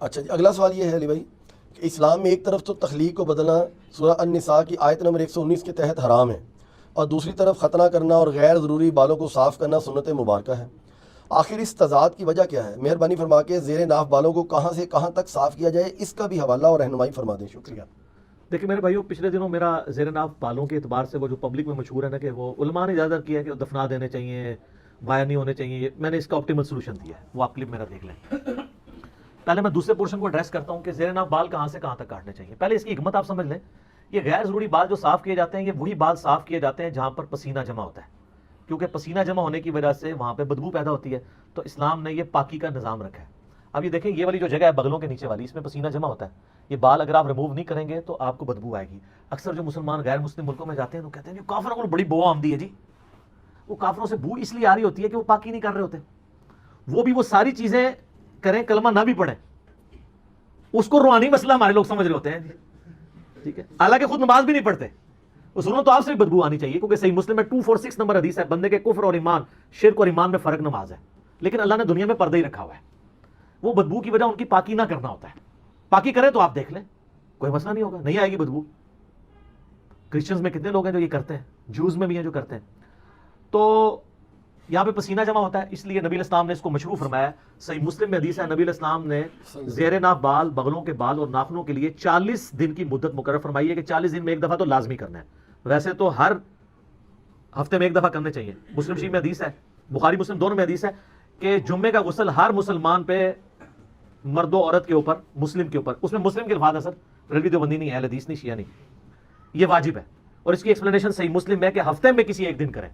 اچھا جی، اگلا سوال یہ ہے علی بھائی کہ اسلام میں ایک طرف تو تخلیق کو بدلنا سورہ النساء کی آیت نمبر 119 کے تحت حرام ہے، اور دوسری طرف ختنہ کرنا اور غیر ضروری بالوں کو صاف کرنا سنت مبارکہ ہے، آخر اس تضاد کی وجہ کیا ہے؟ مہربانی فرما کے زیر ناف بالوں کو کہاں سے کہاں تک صاف کیا جائے، اس کا بھی حوالہ اور رہنمائی فرما دیں، شکریہ۔ دیکھیں میرے بھائیو، پچھلے دنوں میرا زیر ناف بالوں کے اعتبار سے وہ جو پبلک میں مشہور ہے نا کہ وہ علماء نے اجازت کیا ہے کہ دفنا دینے چاہیے، وائر نہیں ہونے چاہیے، میں نے اس کا آپٹیمل سولوشن دیا ہے، وہ آپ کلپ میرا دیکھ لیں۔ پہلے میں دوسرے پورشن کو ایڈریس کرتا ہوں کہ زیر ناف بال کہاں سے کہاں تک کاٹنے چاہیے۔ پہلے اس کی حکمت آپ سمجھ لیں، یہ غیر ضروری بال جو صاف کیے جاتے ہیں یہ وہی بال صاف کیے جاتے ہیں جہاں پر پسینہ جمع ہوتا ہے، کیونکہ پسینہ جمع ہونے کی وجہ سے وہاں پہ بدبو پیدا ہوتی ہے، تو اسلام نے یہ پاکی کا نظام رکھا ہے۔ اب یہ دیکھیں، یہ والی جو جگہ ہے بغلوں کے نیچے والی، اس میں پسینہ جمع ہوتا ہے، یہ بال اگر آپ ریموو نہیں کریں گے تو آپ کو بدبو آئے گی۔ اکثر جو مسلمان غیر مسلم ملکوں میں جاتے ہیں تو کہتے ہیں کافروں کو بڑی بو آمدی ہے جی، وہ کافروں سے بو اس لیے آ رہی ہوتی ہے کہ وہ پاکی نہیں کر رہے ہوتے، وہ بھی وہ ساری چیزیں کریں کلمہ نہ بھی پڑھیں، اس کو روحانی مسئلہ ہمارے لوگ سمجھ رہے ہوتے ہیں، ٹھیک ہے، حالانکہ خود نماز بھی نہیں پڑھتے، سنو تو آپ سے بھی بدبو آنی چاہیے، کیونکہ صحیح مسلم میں 246 نمبر حدیث ہے، بندے کے کفر اور ایمان، شرک اور ایمان میں فرق نماز ہے، لیکن اللہ نے دنیا میں پردہ ہی رکھا ہوا ہے، وہ بدبو کی وجہ ان کی پاکی نہ کرنا ہوتا ہے، پاکی کریں تو آپ دیکھ لیں کوئی مسئلہ نہیں ہوگا، نہیں آئے گی بدبو۔ کرسچنز میں کتنے لوگ ہیں جو یہ کرتے ہیں، جوز میں بھی ہیں جو کرتے ہیں، تو یہاں پہ پسینہ جمع ہوتا ہے، اس لیے نبی علیہ السلام نے اس کو مشروع فرمایا۔ صحیح مسلم میں حدیث ہے، نبی علیہ السلام نے زیر ناف بال، بغلوں کے بال اور ناخنوں کے لیے 40 دن کی مدت مقرر فرمائی ہے کہ 40 دن میں ایک دفعہ تو لازمی کرنا ہے، ویسے تو ہر ہفتے میں ایک دفعہ کرنے چاہیے۔ مسلم شریف میں حدیث ہے، بخاری مسلم دونوں میں حدیث ہے کہ جمعے کا غسل ہر مسلمان پہ، مرد و عورت کے اوپر، مسلم کے اوپر، اس میں مسلم کے الفاظ ہے سر، بریلوی دیوبندی نہیں ہے، اہل حدیث نہیں، شیعہ نہیں، یہ واجب ہے، اور اس کی ایکسپلینیشن صحیح مسلم میں ہے کہ ہفتے میں کسی ایک دن کریں،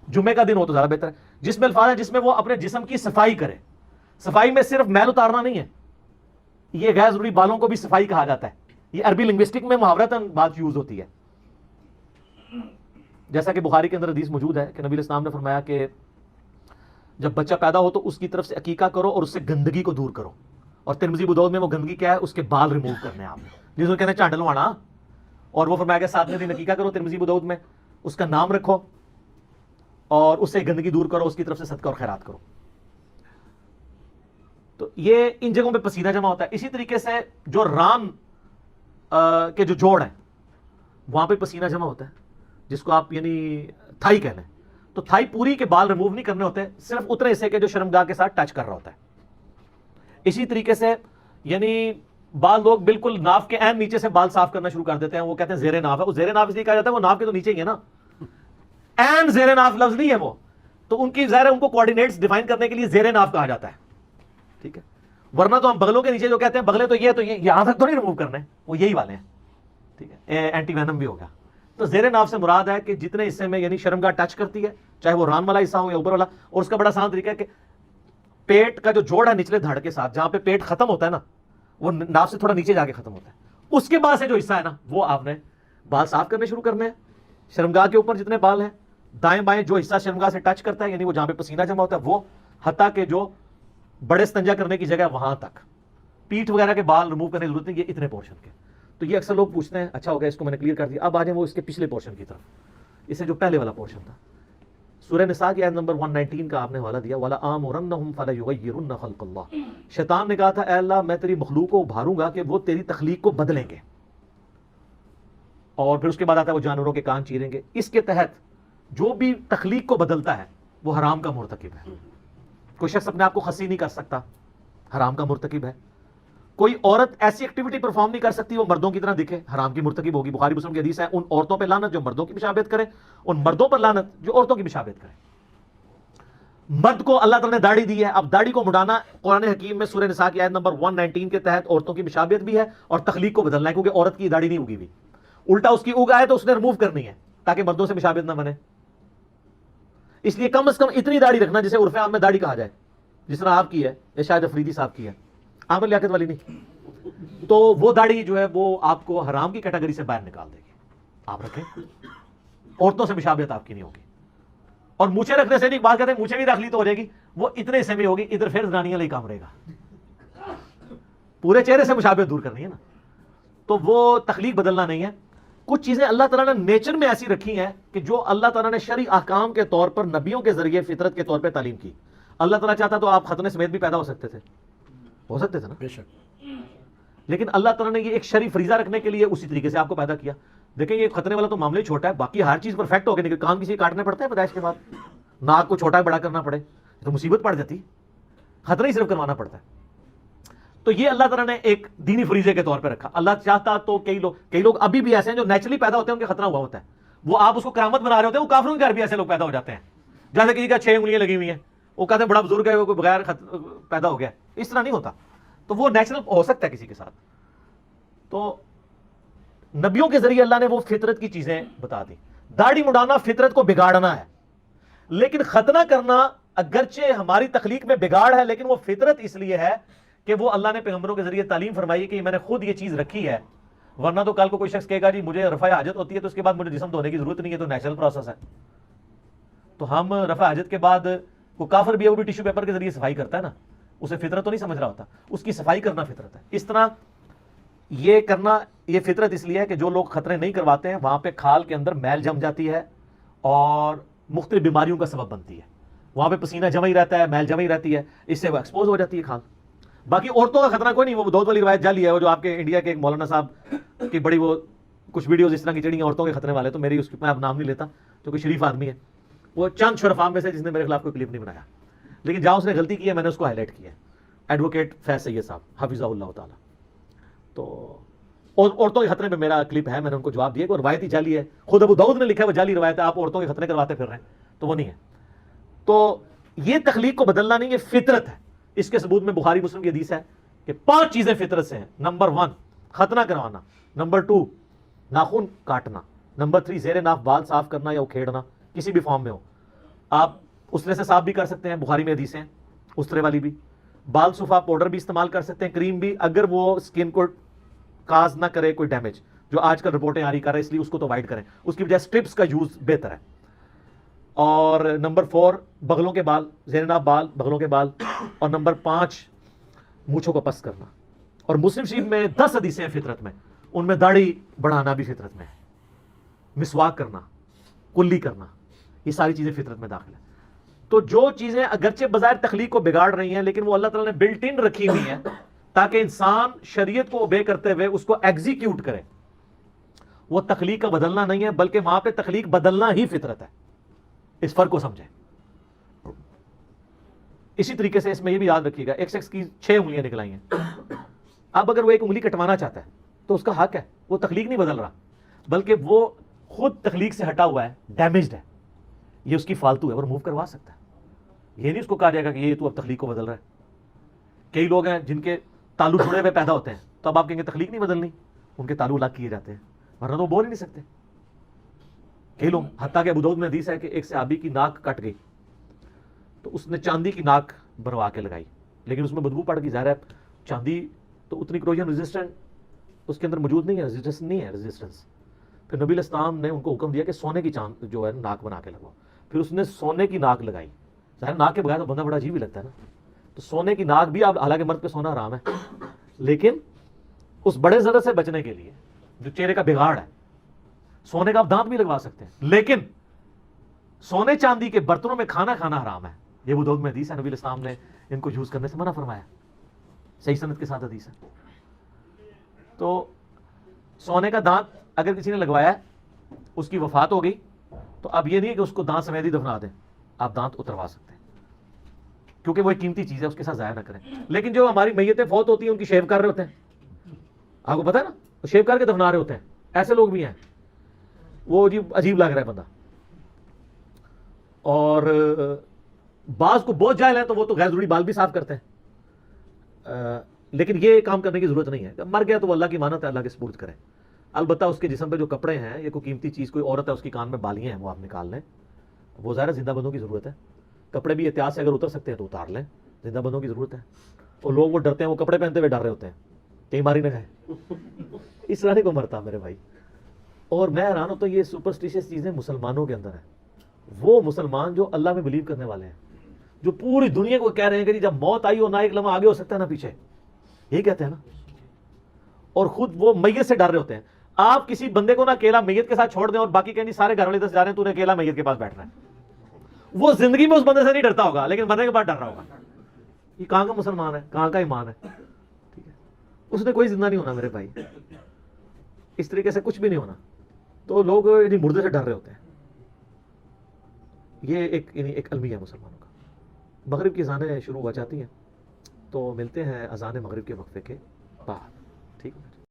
جمعے کا دن ہو تو زیادہ بہتر ہے، جس میں الفاظ ہے جس میں وہ اپنے جسم کی صفائی کرے۔ صفائی میں صرف میل اتارنا نہیں ہے، یہ غیر ضروری بالوں کو بھی صفائی کہا جاتا ہے، یہ عربی لنگوسٹک میں محاورتاً بات یوز ہوتی ہے، جیسا کہ بخاری کے اندر حدیث موجود ہے کہ نبی علیہ السلام نے فرمایا کہ جب بچہ پیدا ہو تو اس کی طرف سے عقیقہ کرو اور اس سے گندگی کو دور کرو، اور ترمذی ابو داؤد میں وہ گندگی کیا ہے، اس کے بال ریموو کرنے ہیں آپ نے، جس کو کہتے ہیں چانڈلوانا، اور وہ فرمایا کہ 7ویں دن عقیقہ کرو، ترمذی ابو داؤد میں، اس کا نام رکھو اور اس سے گندگی دور کرو، اس کی طرف سے صدقہ اور خیرات کرو۔ تو یہ ان جگہوں پہ پسینہ جمع ہوتا ہے۔ اسی طریقے سے جو ران کے جو جوڑ ہیں وہاں پہ پسینہ جمع ہوتا ہے، جس کو آپ یعنی تھائی کہہ لیں، تو تھائی پوری کے بال ریموو نہیں کرنے ہوتے، صرف اتنے حصے کے جو شرمگاہ کے ساتھ ٹچ کر رہا ہوتا ہے۔ اسی طریقے سے یعنی بعض لوگ بالکل ناف کے عین نیچے سے بال صاف کرنا شروع کر دیتے ہیں، وہ کہتے ہیں زیر ناف ہے، وہ زیر ناف اس لیے کہا جاتا ہے وہ ناف کے تو نیچے ہی ہے نا، عین زیر ناف لفظ نہیں ہے وہ، تو ان کی ظاہر ہے ان کو کوآرڈینیٹس ڈیفائن کرنے کے لیے زیر ناف کہا جاتا ہے، ٹھیک ہے، ورنہ تو ہم بغلوں کے نیچے جو کہتے ہیں بغلے تو یہ یہاں تک تو نہیں ریموو کرنے، وہ یہی والے ہیں، ٹھیک ہے، اینٹی وینم بھی ہوگا۔ تو زیر ناف سے مراد ہے کہ جتنے حصے میں یعنی شرمگاہ ٹچ کرتی ہے، چاہے وہ ران والا حصہ ہو یا اوپر والا، اور اس کا بڑا آسان طریقہ ہے کہ پیٹ کا جو جوڑ ہے نچلے دھڑ کے ساتھ، جہاں پہ پیٹ ختم ہوتا ہے نا، وہ ناف سے تھوڑا نیچے جا کے ختم ہوتا ہے، اس کے بعد سے جو حصہ ہے نا وہ آپ نے بال صاف کرنے شروع کرنے ہیں۔ شرمگاہ کے اوپر جتنے بال ہیں، دائیں بائیں جو حصہ شرمگاہ سے ٹچ کرتا ہے یعنی وہ جہاں پہ پسینہ جمع ہوتا ہے وہ، حتیٰ کہ جو بڑے استنجا کرنے کی جگہ وہاں تک، پیٹھ وغیرہ کے بال ریموو کرنے کی ضرورت نہیں، یہ اتنے پورشن کے۔ تو یہ اکثر لوگ پوچھتے ہیں، اچھا ہو گیا اس کو میں نے کلیئر کر دیا، اب آ جائیں وہ اس کے پچھلے پورشن کی طرف، اس سے جو پہلے والا پورشن تھا، سورہ نساء کی آیت نمبر 119 کا آپ نے حوالہ دیا، وَلَآمُرَنَّهُمْ فَلَيُغَيِّرُنَّ خَلْقَ اللَّهِ، شیطان نے کہا تھا اے اللہ میں تیری مخلوق کو ابھاروں گا کہ وہ تیری تخلیق کو بدلیں گے، اور پھر اس کے بعد آتا ہے وہ جانوروں کے کان چیریں گے۔ اس کے تحت جو بھی تخلیق کو بدلتا ہے وہ حرام کا مرتکب ہے، کوئی شخص اپنے آپ کو خسی نہیں کر سکتا، حرام کا مرتکب ہے، کوئی عورت ایسی ایکٹیویٹی پرفارم نہیں کر سکتی وہ مردوں کی طرح دکھے، حرام کی مرتکب ہوگی۔ بخاری مسلم کی حدیث ہے، ان عورتوں پہ لعنت جو مردوں کی مشابہت کریں، ان مردوں پر لعنت جو عورتوں کی مشابہت کریں۔ مرد کو اللہ تعالیٰ نے داڑھی دی ہے، اب داڑھی کو مڈانا قرآن حکیم میں سورہ نساء کی آیت نمبر 119 کے تحت عورتوں کی مشابہت بھی ہے اور تخلیق کو بدلنا ہے، کیونکہ عورت کی داڑھی نہیں اگی ہوئی، الٹا اس کی اگا ہے تو اس نے ریموو کرنی ہے تاکہ مردوں سے مشابہت نہ بنے۔ اس لیے کم از کم اتنی داڑھی رکھنا جسے عرف عام میں داڑھی کہا جائے، جس طرح آپ کی ہے یا شاید افریدی صاحب کی ہے، عامر لیاقت والی نہیں، تو وہ داڑھی جو ہے وہ آپ کو حرام کی کیٹیگری سے باہر نکال دے گی، آپ رکھیں، عورتوں سے مشابہت آپ کی نہیں ہوگی۔ اور مونچھیں رکھنے سے نہیں، بات کہتے ہیں مونچھیں بھی رکھ لی تو ہو جائے گی، وہ اتنے حصے میں ہوگی، ادھر پھر زنانیاں لئی کام رہے گا، پورے چہرے سے مشابہت دور کرنی ہے نا، تو وہ تخلیق بدلنا نہیں ہے۔ کچھ چیزیں اللہ تعالیٰ نے نیچر میں ایسی رکھی ہیں کہ جو اللہ تعالیٰ نے شرعی احکام کے طور پر نبیوں کے ذریعے فطرت کے طور پہ تعلیم کی۔ اللہ تعالیٰ چاہتا تو آپ ختنے سمیت بھی پیدا ہو سکتے تھے، ہو سکتے تھے نا. بے شک. لیکن اللہ تعالیٰ نے یہ ایک شرعی فریضہ رکھنے کے لیے اسی طریقے سے آپ کو پیدا کیا. دیکھیں یہ خطرے والا تو معاملہ ہی چھوٹا ہے, باقی ہر چیز پرفیکٹ ہو گئی, نہیں کام کسی کاٹنے پڑتے ہیں پیدائش کے بعد, ناک کو چھوٹا بڑا کرنا پڑے تو مصیبت پڑ جاتی, خطرہ ہی صرف کروانا پڑتا ہے. تو یہ اللہ تعالیٰ نے ایک دینی فریضے کے طور پہ رکھا. اللہ چاہتا تو کئی لوگ ابھی بھی ایسے ہیں جو نیچرلی پیدا ہوتے ہیں, ان کے خطرہ ہوا ہوتا ہے, وہ آپ اس کو کرامت بنا رہے ہوتے ہیں, وہ کافروں کے گھر بھی ایسے لوگ پیدا ہو جاتے ہیں, جیسے کسی کا 6 انگلیاں لگی ہوئی ہیں, وہ کہتے ہیں بڑا بزرگ ہے, وہ کوئی بغیر پیدا ہو گیا. اس طرح نہیں ہوتا, تو وہ نیچرل ہو سکتا ہے کسی کے ساتھ. تو نبیوں کے ذریعے اللہ نے وہ فطرت کی چیزیں بتا دی. داڑھی مڈانا فطرت کو بگاڑنا ہے, لیکن ختنہ کرنا اگرچہ ہماری تخلیق میں بگاڑ ہے, لیکن وہ فطرت اس لیے ہے کہ وہ اللہ نے پیغمبروں کے ذریعے تعلیم فرمائی کہ میں نے خود یہ چیز رکھی ہے, ورنہ تو کل کو کوئی شخص کہے گا جی مجھے رفع حاجت ہوتی ہے تو اس کے بعد مجھے جسم دھونے کی ضرورت نہیں ہے, تو نیچرل پروسیس ہے. تو ہم رفع حاجت کے بعد وہ کافر بھی ہے, وہ بھی ٹیشو پیپر کے ذریعے صفائی کرتا ہے نا, اسے فطرت تو نہیں سمجھ رہا ہوتا, اس کی صفائی کرنا فطرت ہے. اس طرح یہ کرنا یہ فطرت اس لیے ہے کہ جو لوگ خطرے نہیں کرواتے ہیں وہاں پہ کھال کے اندر میل جم جاتی ہے اور مختلف بیماریوں کا سبب بنتی ہے. وہاں پہ پسینہ جمع ہی رہتا ہے, میل جمع ہی رہتی ہے, اس سے وہ ایکسپوز ہو جاتی ہے کھال. باقی عورتوں کا خطرہ کوئی نہیں, وہ دودھ والی روایت جعلی ہے, وہ جو آپ کے انڈیا کے ایک مولانا صاحب کی بڑی وہ کچھ ویڈیوز اس طرح کی چڑی ہیں عورتوں کے خطرے والے, تو میری اس کی میں اب نام نہیں لیتا, جو کہ شریف آدمی ہے, وہ چند شرفا میں سے جس نے میرے خلاف کوئی کلپ نہیں بنایا, لیکن جہاں اس نے غلطی کی ہے میں نے اس کو ہائی لائٹ کیا ہے. ایڈوکیٹ فیض سید صاحب حفظہ اللہ تعالیٰ. تو عورتوں کے خطرے میں میرا کلپ ہے, میں نے ان کو جواب دیا کہ وہ روایتی جعلی ہے, خود ابو داؤد نے لکھا ہے وہ جعلی روایت ہے, آپ عورتوں کے خطرے کرواتے پھر رہے ہیں, تو وہ نہیں ہے. تو یہ تخلیق کو بدلنا نہیں, یہ فطرت ہے. اس کے ثبوت میں بخاری مسلم کی حدیث ہے کہ 5 چیزیں فطرت سے ہیں. نمبر 1 ختنہ کروانا, نمبر 2 ناخن کاٹنا, نمبر 3 زیر ناف بال صاف کرنا یا اکھیڑنا کسی بھی فارم میں ہو. آپ اسرے سے صاف بھی کر سکتے ہیں, بخاری میں حدیث ہیں اسرے والی بھی. بال صفا پاؤڈر بھی استعمال کر سکتے ہیں, کریم بھی, اگر وہ سکن کو کاز نہ کرے کوئی ڈیمیج, جو آج کل رپورٹیں آ رہی کر رہے ہیں, اس لیے اس کو تو اوائڈ کریں, اس کی وجہ سٹرپس کا یوز بہتر ہے. اور نمبر 4 بغلوں کے بال, زیر ناف بال, بغلوں کے بال. اور نمبر 5 مونچھوں کو پس کرنا. اور مسلم شریف میں 10 حدیثیں ہیں فطرت میں, ان میں داڑھی بڑھانا بھی فطرت میں ہے, مسواک کرنا, کلی کرنا, یہ ساری چیزیں فطرت میں داخل ہیں. تو جو چیزیں اگرچہ بظاہر تخلیق کو بگاڑ رہی ہیں, لیکن وہ اللہ تعالیٰ نے بلٹ ان رکھی ہوئی ہیں تاکہ انسان شریعت کو اوبے کرتے ہوئے اس کو ایگزیکیوٹ کرے. وہ تخلیق کا بدلنا نہیں ہے, بلکہ وہاں پہ تخلیق بدلنا ہی فطرت ہے. اس فرق کو سمجھیں. اسی طریقے سے اس میں یہ بھی یاد رکھیے گا, ایک شخص کی 6 انگلیاں نکل آئی ہیں, اب اگر وہ ایک انگلی کٹوانا چاہتا ہے تو اس کا حق ہے, وہ تخلیق نہیں بدل رہا, بلکہ وہ خود تخلیق سے ہٹا ہوا ہے, ڈیمیجڈ ہے, یہ اس کی فالتو ہے, وہ ریموو کروا سکتا ہے. یہ نہیں اس کو کہا جائے گا کہ یہ تو اب تخلیق کو بدل رہا ہے. کئی لوگ ہیں جن کے تالو جڑے ہوئے پیدا ہوتے ہیں, تو اب آپ کہیں گے تخلیق نہیں بدلنی, ان کے تالو الگ کیے جاتے ہیں, ورنہ تو وہ بول ہی نہیں سکتے. کئی لوگ, حتیٰ کہ ابو داؤد میں حدیث ہے کہ ایک صحابی کی ناک کٹ گئی تو اس نے چاندی کی ناک بنوا کے لگائی, لیکن اس میں بدبو پڑ گئی. ظاہر ہے چاندی تو اتنی کروجن ریزسٹنٹ اس کے اندر موجود نہیں ہے, ریزسٹنس نہیں ہے, ریزسٹنس. پھر نبی علیہ السلام نے ان کو حکم دیا کہ سونے کی چاند جو ہے ناک بنا کے لگاؤ. پھر اس نے سونے کی ناک لگائی. ظاہر ناک کے بغیر تو بندہ بڑا عجیب ہی لگتا ہے نا, تو سونے کی ناک بھی, اب حالانکہ مرد پہ سونا حرام ہے, لیکن اس بڑے ضرر سے بچنے کے لیے جو چہرے کا بگاڑ ہے, سونے کا آپ دانت بھی لگوا سکتے ہیں, لیکن سونے چاندی کے برتنوں میں کھانا کھانا حرام ہے. یہ ابو داؤد میں حدیث ہے, نبی علیہ السلام نے ان کو یوز کرنے سے منع فرمایا, صحیح سند کے ساتھ حدیث ہے. تو سونے کا دانت اگر کسی نے لگوایا ہے, اس کی وفات ہو گئی, تو اب یہ نہیں ہے کہ اس کو دانت سمیت ہی دفنا دیں, آپ دانت اتروا سکتے ہیں, کیونکہ وہ ایک قیمتی چیز ہے, اس کے ساتھ ضائع نہ کریں. لیکن جو ہماری میتیں فوت ہوتی ہیں ان کی شیو کر رہے ہوتے ہیں, آپ کو پتا ہے نا, وہ شیو کر کے دفنا رہے ہوتے ہیں, ایسے لوگ بھی ہیں, وہ عجیب لگ رہا ہے بندہ. اور بعض کو بہت جاہل ہیں تو وہ تو غیر ضروری بال بھی صاف کرتے ہیں, لیکن یہ کام کرنے کی ضرورت نہیں ہے. مر گیا تو وہ اللہ کی امانت ہے, اللہ کے سپرد کریں. البتہ اس کے جسم پہ جو کپڑے ہیں, یہ کوئی قیمتی چیز, کوئی عورت ہے اس کی کان میں بالیاں ہیں, وہ آپ نکال لیں, وہ ظاہر زندہ بندوں کی ضرورت ہے. کپڑے بھی احتیاط سے اگر اتر سکتے ہیں تو اتار لیں, زندہ بندوں کی ضرورت ہے. اور لوگ وہ ڈرتے ہیں, وہ کپڑے پہنتے ہوئے ڈر رہے ہوتے ہیں کہیں ماری نہ کھائے. اس طرح کو مرتا میرے بھائی. اور میں حیران ہوتا ہوں, یہ سپرسٹیشیس چیزیں مسلمانوں کے اندر ہیں. وہ مسلمان جو اللہ میں بلیو کرنے والے ہیں, جو پوری دنیا کو کہہ رہے ہیں کہ جب موت آئی ہو نہ ایک لمحہ آگے ہو سکتا ہے نہ پیچھے, یہی کہتے ہیں نا, اور خود وہ میت سے ڈر رہے ہوتے ہیں. آپ کسی بندے کو نا اکیلا میت کے ساتھ چھوڑ دیں اور باقی کہیں سارے گھر والے دس جا رہے ہیں, تو نے اکیلا میت کے پاس بیٹھنا ہے, وہ زندگی میں اس بندے سے نہیں ڈرتا ہوگا, لیکن مرنے کے بعد ڈر رہا ہوگا. یہ کہاں کا مسلمان ہے, کہاں کا ایمان ہے, ٹھیک ہے, اس نے کوئی زندہ نہیں ہونا میرے بھائی, اس طریقے سے کچھ بھی نہیں ہونا. تو لوگ یعنی مردے سے ڈر رہے ہوتے ہیں. یہ ایک المیہ ہے مسلمانوں کا. مغرب کی اذانیں شروع ہو جاتی ہیں, تو ملتے ہیں اذان مغرب کے وقفے کے بعد.